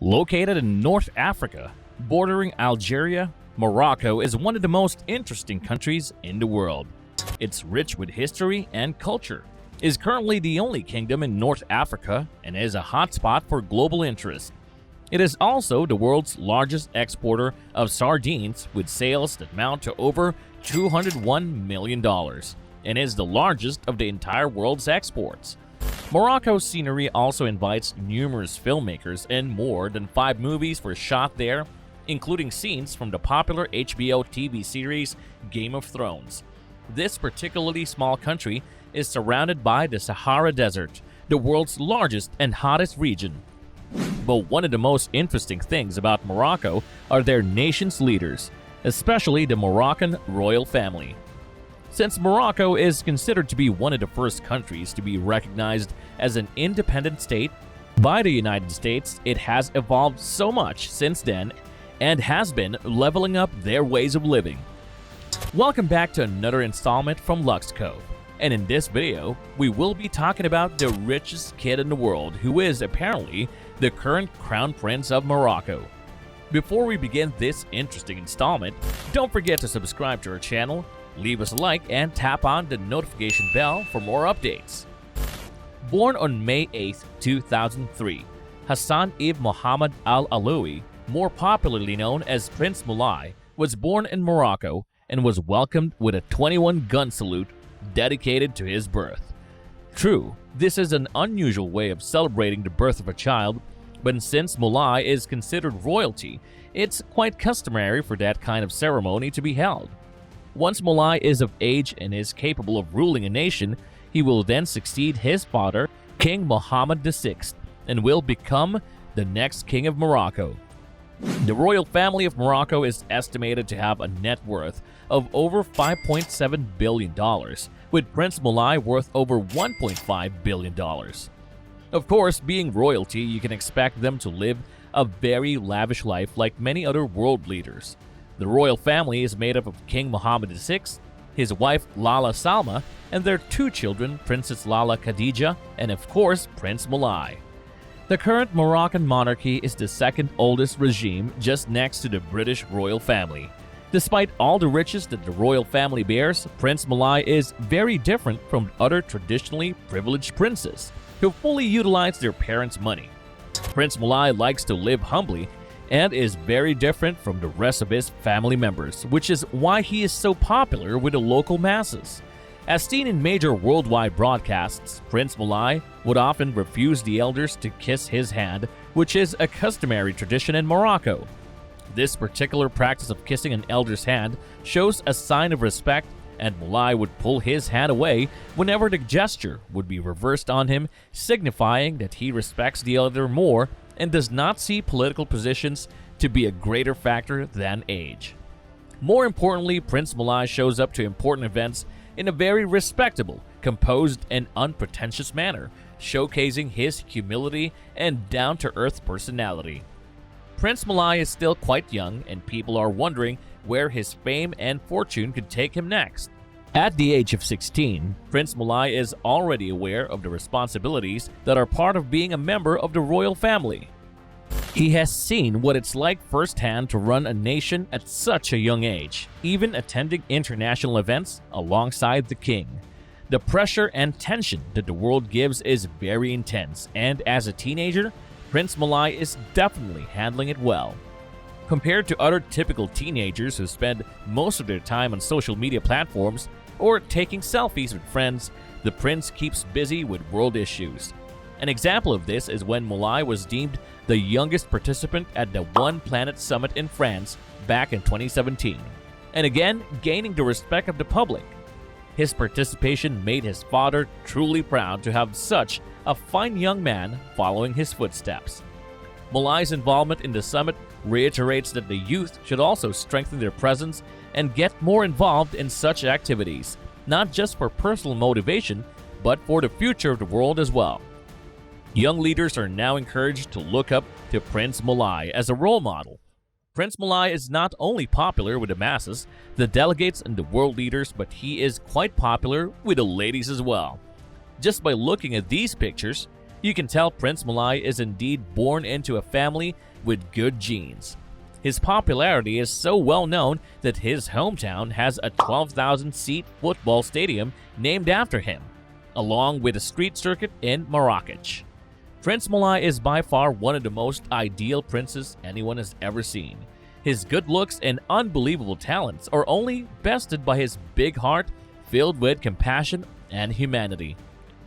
Located in North Africa, bordering Algeria, Morocco is one of the most interesting countries in the world. It's rich with history and culture, is currently the only kingdom in North Africa, and is a hotspot for global interest. It is also the world's largest exporter of sardines, with sales that amount to over $201 million, and is the largest of the entire world's exports. Morocco's scenery also invites numerous filmmakers, and more than 5 movies were shot there, including scenes from the popular HBO TV series Game of Thrones. This particularly small country is surrounded by the Sahara Desert, the world's largest and hottest region. But one of the most interesting things about Morocco are their nation's leaders, especially the Moroccan royal family. Since Morocco is considered to be one of the first countries to be recognized as an independent state by the United States, it has evolved so much since then and has been leveling up their ways of living. Welcome back to another installment from Lux Cove, and in this video, we will be talking about the richest kid in the world, who is apparently the current crown prince of Morocco. Before we begin this interesting installment, don't forget to subscribe to our channel, leave us a like, and tap on the notification bell for more updates. Born on May 8, 2003, Hassan ibn Muhammad al-Alawi, more popularly known as Prince Moulay, was born in Morocco and was welcomed with a 21-gun salute dedicated to his birth. True, this is an unusual way of celebrating the birth of a child, but since Moulay is considered royalty, it's quite customary for that kind of ceremony to be held. Once Moulay is of age and is capable of ruling a nation, he will then succeed his father, King Mohammed VI, and will become the next king of Morocco. The royal family of Morocco is estimated to have a net worth of over $5.7 billion, with Prince Moulay worth over $1.5 billion. Of course, being royalty, you can expect them to live a very lavish life like many other world leaders. The royal family is made up of King Mohammed VI, his wife Lala Salma, and their 2 children, Princess Lala Khadija, and of course, Prince Moulay. The current Moroccan monarchy is the second oldest regime, just next to the British royal family. Despite all the riches that the royal family bears, Prince Moulay is very different from other traditionally privileged princes, who fully utilize their parents' money. Prince Moulay likes to live humbly and is very different from the rest of his family members, which is why he is so popular with the local masses. As seen in major worldwide broadcasts, Prince Moulay would often refuse the elders to kiss his hand, which is a customary tradition in Morocco. This particular practice of kissing an elder's hand shows a sign of respect, and Moulay would pull his hand away whenever the gesture would be reversed on him, signifying that he respects the elder more and does not see political positions to be a greater factor than age. More importantly, Prince Moulay shows up to important events in a very respectable, composed, and unpretentious manner, showcasing his humility and down-to-earth personality. Prince Moulay is still quite young, and people are wondering where his fame and fortune could take him next. At the age of 16, Prince Moulay is already aware of the responsibilities that are part of being a member of the royal family. He has seen what it's like firsthand to run a nation at such a young age, even attending international events alongside the king. The pressure and tension that the world gives is very intense, and as a teenager, Prince Moulay is definitely handling it well. Compared to other typical teenagers who spend most of their time on social media platforms or taking selfies with friends, the prince keeps busy with world issues. An example of this is when Moulay was deemed the youngest participant at the One Planet Summit in France back in 2017, and again gaining the respect of the public. His participation made his father truly proud to have such a fine young man following his footsteps. Moulay's involvement in the summit reiterates that the youth should also strengthen their presence and get more involved in such activities, not just for personal motivation, but for the future of the world as well. Young leaders are now encouraged to look up to Prince Moulay as a role model. Prince Moulay is not only popular with the masses, the delegates, and the world leaders, but he is quite popular with the ladies as well. Just by looking at these pictures, You can tell Prince Moulay is indeed born into a family with good genes. His popularity is so well known that his hometown has a 12,000-seat football stadium named after him, along with a street circuit in Marrakech. Prince Moulay is by far one of the most ideal princes anyone has ever seen. His good looks and unbelievable talents are only bested by his big heart filled with compassion and humanity.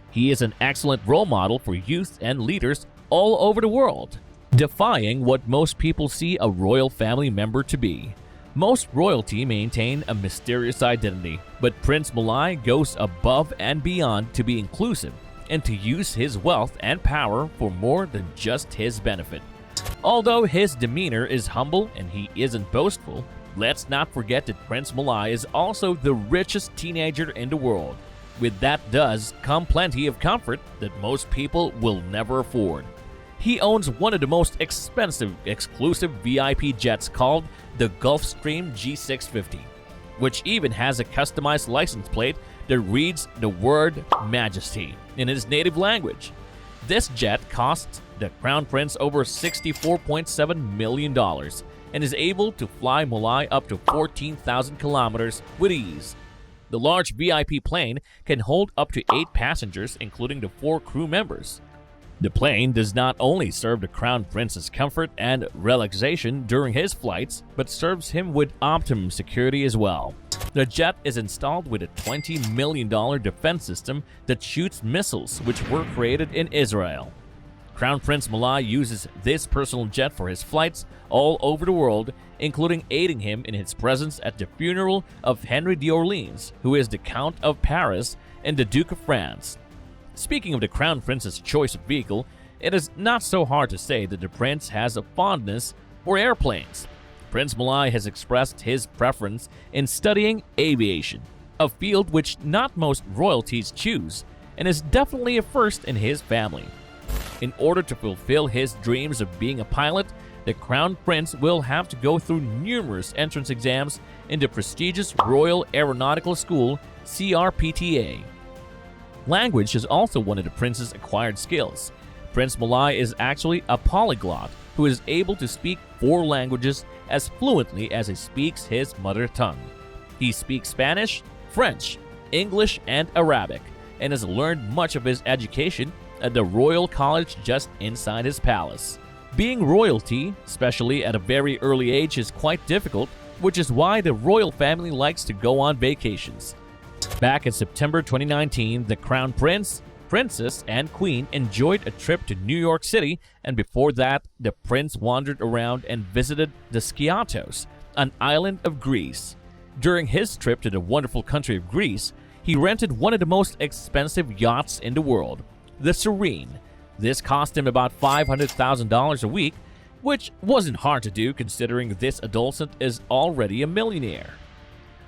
He is an excellent role model for youth and leaders all over the world, defying what most people see a royal family member to be. Most royalty maintain a mysterious identity, but Prince Moulay goes above and beyond to be inclusive and to use his wealth and power for more than just his benefit. Although his demeanor is humble and he isn't boastful, let's not forget that Prince Moulay is also the richest teenager in the world. With that does come plenty of comfort that most people will never afford. He owns one of the most expensive exclusive VIP jets called the Gulfstream G650, which even has a customized license plate that reads the word Majesty in his native language. This jet costs the Crown Prince over $64.7 million and is able to fly Moulay up to 14,000 kilometers with ease. The large VIP plane can hold up to 8 passengers, including the 4 crew members. The plane does not only serve the Crown Prince's comfort and relaxation during his flights, but serves him with optimum security as well. The jet is installed with a $20 million defense system that shoots missiles which were created in Israel. Crown Prince Moulay uses this personal jet for his flights all over the world, including aiding him in his presence at the funeral of Henry d'Orleans, who is the Count of Paris and the Duke of France. Speaking of the Crown Prince's choice of vehicle, it is not so hard to say that the prince has a fondness for airplanes. Prince Moulay has expressed his preference in studying aviation, a field which not most royalties choose, and is definitely a first in his family. In order to fulfill his dreams of being a pilot, the Crown Prince will have to go through numerous entrance exams in the prestigious Royal Aeronautical School, CRPTA. Language is also one of the prince's acquired skills. Prince Moulay is actually a polyglot who is able to speak 4 languages as fluently as he speaks his mother tongue. He speaks Spanish, French, English, and Arabic, and has learned much of his education at the Royal College just inside his palace. Being royalty, especially at a very early age, is quite difficult, which is why the royal family likes to go on vacations. Back in September 2019, the Crown Prince, Princess, and Queen enjoyed a trip to New York City, and before that, the prince wandered around and visited the Skiathos, an island of Greece. During his trip to the wonderful country of Greece, he rented one of the most expensive yachts in the world, the Serene. This cost him about $500,000 a week, which wasn't hard to do considering this adolescent is already a millionaire.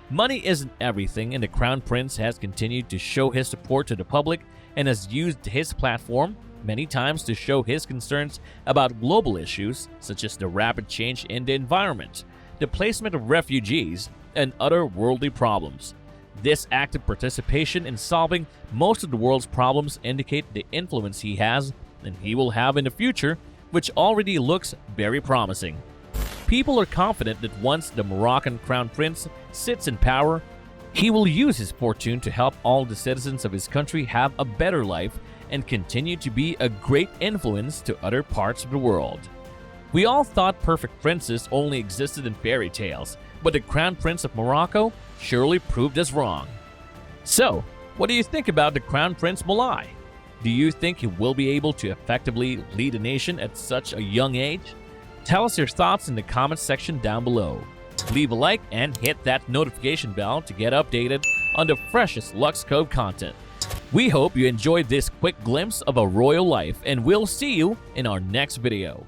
Money isn't everything, and the Crown Prince has continued to show his support to the public and has used his platform many times to show his concerns about global issues such as the rapid change in the environment, the placement of refugees, and other worldly problems. This active participation in solving most of the world's problems indicate the influence he has and he will have in the future, which already looks very promising. People are confident that once the Moroccan Crown Prince sits in power, he will use his fortune to help all the citizens of his country have a better life and continue to be a great influence to other parts of the world. We all thought perfect princes only existed in fairy tales, but the Crown Prince of Morocco surely proved us wrong. So, what do you think about the Crown Prince Moulay? Do you think he will be able to effectively lead a nation at such a young age? Tell us your thoughts in the comments section down below. Leave a like and hit that notification bell to get updated on the freshest Lux Code content. We hope you enjoyed this quick glimpse of a royal life, and we'll see you in our next video.